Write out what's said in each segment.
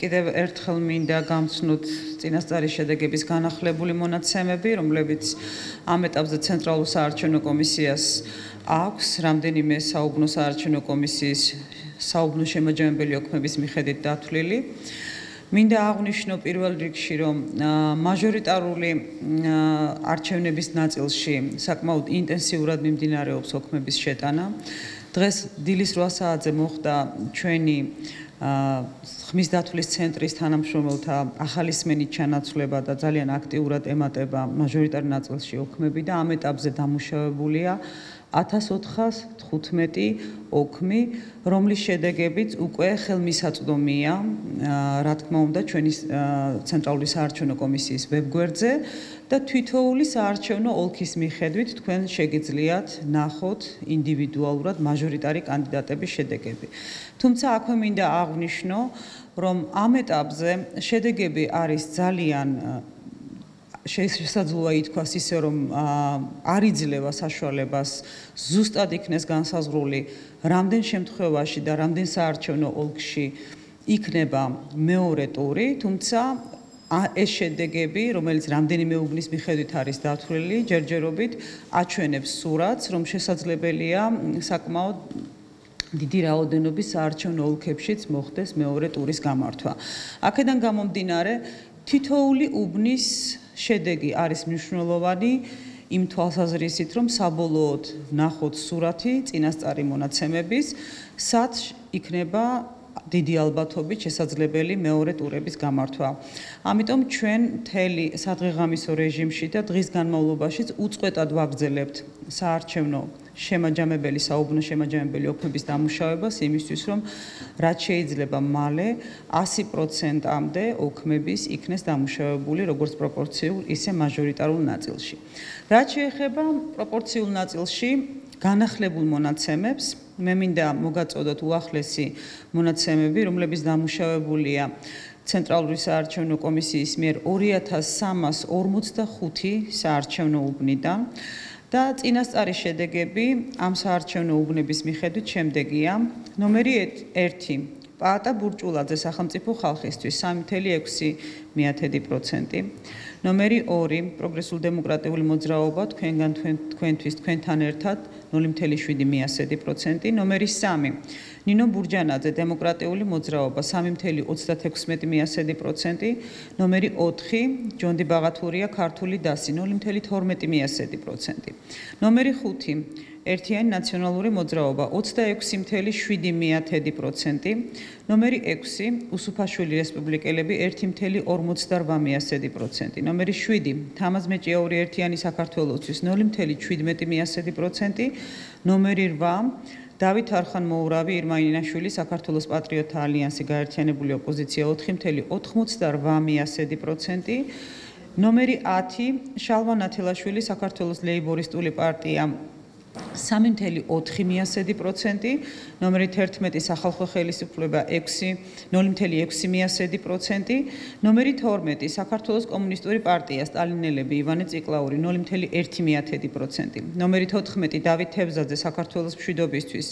კიდევ ერთხელ მინდა გამცნოთ წინასწარი შედეგების განახლებული მონაცემები, რომლებიც ამ ეტაპზე ცენტრალურ საარჩევნო კომისიას აქვს რამდენიმე საუბნო საარჩევნო კომისიის საუბნო შემაჯამებელი ოქმების მიხედვით დათვლილი. მინდა აღვნიშნო პირველ რიგში, რომ მაჟორიტარული არჩევნების ნაწილში საკმაოდ ინტენსიურად მიმდინარეობს ოქმების შეტანა. დღეს დილის 8 საათზე მოხდა ჩვენი ხმის დათვლის ცენტრის თანამშრომელთა ახალისმენით ჩანაცვლება და ძალიან აქტიურად ემატება მაჟორიტარ ნაწილში ოქმები და ამ ეტაპზე დამუშავებულია 1415 ოქმი, რომლის შედეგებიც უკვე ხელმისაწვდომია, რა თქმა უნდა, ჩვენი ცენტრალური საარჩევნო კომისიის ვებგვერდზე და თითოეული საარჩევნო ოლქის მიხედვით თქვენ შეგიძლიათ ნახოთ ინდივიდუალურად მაჟორიტარი კანდიდატების შედეგები. თუმცა აქვე მინდა აღვნიშნო, რომ ამ ეტაპზე შედეგები არის ძალიან შესაძლოა ითქვას ისე, რომ არ იძლევა საშუალებას ზუსტად იქნეს განსაზღვრული რამდენ შემთხვევაში და რამდენ საარჩევნო ოლქში იქნება მეორე ტური, თუმცა ეს შედეგები, რომელიც რამდენიმე უბნის მიხედვით არის დათვლილი, ჯერჯერობით აჩვენებს სურათს, რომ შესაძლებელია საკმაოდ დიდი რაოდენობის საარჩევნო ოლქებშიც მოხდეს მეორე ტურის გამართვა. აქედან გამომდინარე, თითოეული უბნის შედეგი არის მნიშვნელოვანი იმ თვალსაზრისით, რომ საბოლოოდ ვნახოთ სურათი წინასწარი მონაცემების, სად იქნება დიდი ალბათობით შესაძლებელი მეორე ტურების გამართვა. ამიტომ ჩვენ მთელი სადღეღამისო რეჟიმში და დღის განმავლობაშიც უწყვეტად ვაგრძელებთ საარჩევნო შემაჯამებელი, საუბნო შემაჯამებელი ოქმების დამუშავებას იმისთვის, რომ რაც შეიძლება მალე 100%-მდე ოქმების იქნეს დამუშავებული როგორც პროპორციულ, ისე მაჟორიტარულ ნაწილში. რაც შეეხება პროპორციულ ნაწილში განახლებულ მონაცემებს, მე მინდა მოგაწოდოთ უახლესი მონაცემები, რომლებიც დამუშავებულია ცენტრალური საარჩევნო კომისიის მიერ 2345 საარჩევნო უბნიდან და წინასწარი შედეგები ამ საარჩევნო უბნების მიხედვით შემდეგია. ნომერი 1 პაატა ბურჭულაძე სახელმწიფო ხალხისთვის 3.6%. ნომერი 2 პროგრესულ დემოკრატიული მოძრაობა თქვენთვის თქვენთან ერთად 0.7%. ნომერი 3 ნინო ბურჯანაძე დემოკრატიული მოძრაობა 3.36%. ნომერი 4 ჯონდი ბაღათურია ქართული დასი 0.12%. ნომერი 5 ერთიანი ნაციონალური მოძრაობა 26.7%. ნომერი 6 უსუფაშვილი რესპუბლიკელები 1.58%. ნომერი 7 თამაზ მეჭიაური ერთიანი საქართველოსთვის 0.17%. ნომერი 8 დავით არხან-მოურავი ირმა-ინაშვილი საქართველოს პატრიოტთა ალიანსი გაერთიანებული ოპოზიცია 4.98%. ნომერი 10 შალვა ნათელაშვილი საქართველოს ლეიბორისტული პარტია 3.4%. ნომერი 11 სახალხო ხელისუფლება 0.6%. ნომერი 12 საქართველოს კომუნისტური პარტია სტალინელები ივანე წიკლაური 0.1%. ნომერი 14 დავით თევზაძე საქართველოს მშვიდობისთვის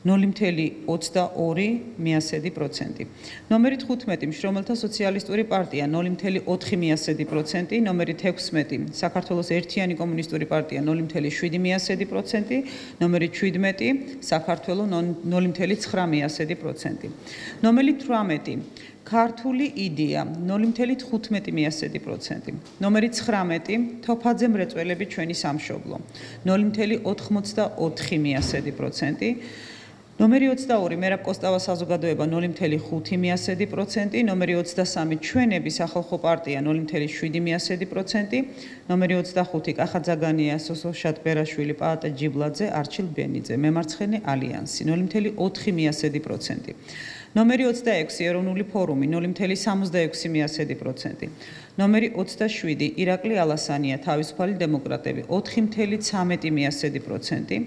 0.22%. ნომერი 15 მშრომელთა სოციალისტური პარტია 0.4%. ნომერი 16 საქართველოს ერთიანი კომუნისტური პარტია 0.7%. ნომერი 17 საქართველოს 0.9%. ნომერი 18 ქართული იდეა 0.15%. ნომერი 19 თოფაძე მრეწველები ჩვენი სამშობლო 0.84%. ნომერი 22 მერაბ კოსტავა საზოგადოება 0.5%. ნომერი 23 ჩვენები სახალხო პარტია 0.7%. ნომერი 25 კახა ძაგანია სოსო შატბერაშვილი პაატა ჯიბლაძე არჩილ ბენიძე მემარცხენე ალიანსი 0.4%. ნომერი 26 ეროვნული ფორუმი 0.66%. ნომერი 27 ირაკლი ალასანია თავისუფალი დემოკრატები 4.13%.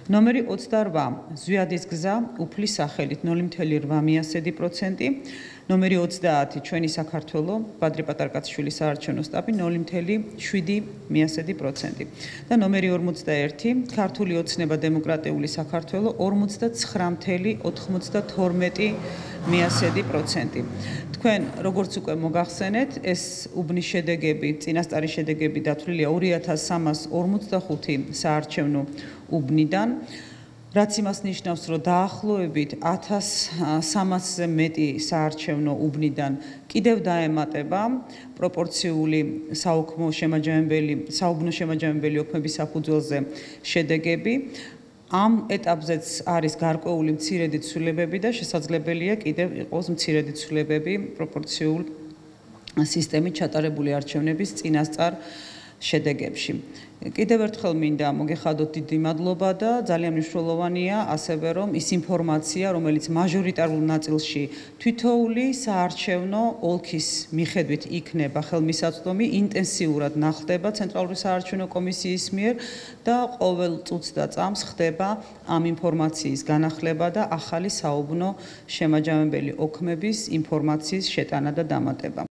ნომერი 28 ზვიადის გზა უფლის სახელით 0.8%. ნომერი 30 ჩვენი საქართველო ბადრი პატარკაციშვილის საარჩევნო სტაბი 0.7% და ნომერი 41 ქართული ოცნება დემოკრატიული საქართველო 49.92%. თქვენ როგორც უკვე მოგახსენეთ, ეს უბნის შედეგები, წინასწარი შედეგები დათვლილია 2345 საარჩევნო უბნიდან, რაც იმას ნიშნავს, რომ დაახლოებით 1300-ზე მეტი საარჩევნო უბნიდან კიდევ დაემატება პროპორციული საუბნო შემაჯამებელი ოქმების საფუძველზე შედეგები. ამ ეტაპზეც არის გარკვეული მცირედი ცვლილებები და შესაძლებელია კიდევ იყოს მცირედი ცვლილებები პროპორციულ სისტემით ჩატარებული არჩევნების წინასწარ შედეგებში. კიდევ ერთხელ მინდა მოგეხადოთ დიდი მადლობა და ძალიან მნიშვნელოვანია ასევე რომ ის ინფორმაცია, რომელიც მაჟორიტარულ ნაწილში თითოეული საარჩევნო ოლქის მიხედვით იქნება ხელმისაწვდომი, ინტენსიურად ნახდება ცენტრალური საარჩევნო კომისიის მიერ და ყოველ წუთს და წამს ხდება ამ ინფორმაციის განახლება და ახალი საუბნო შემაჯამებელი ოქმების ინფორმაციის შეტანა და დამატება.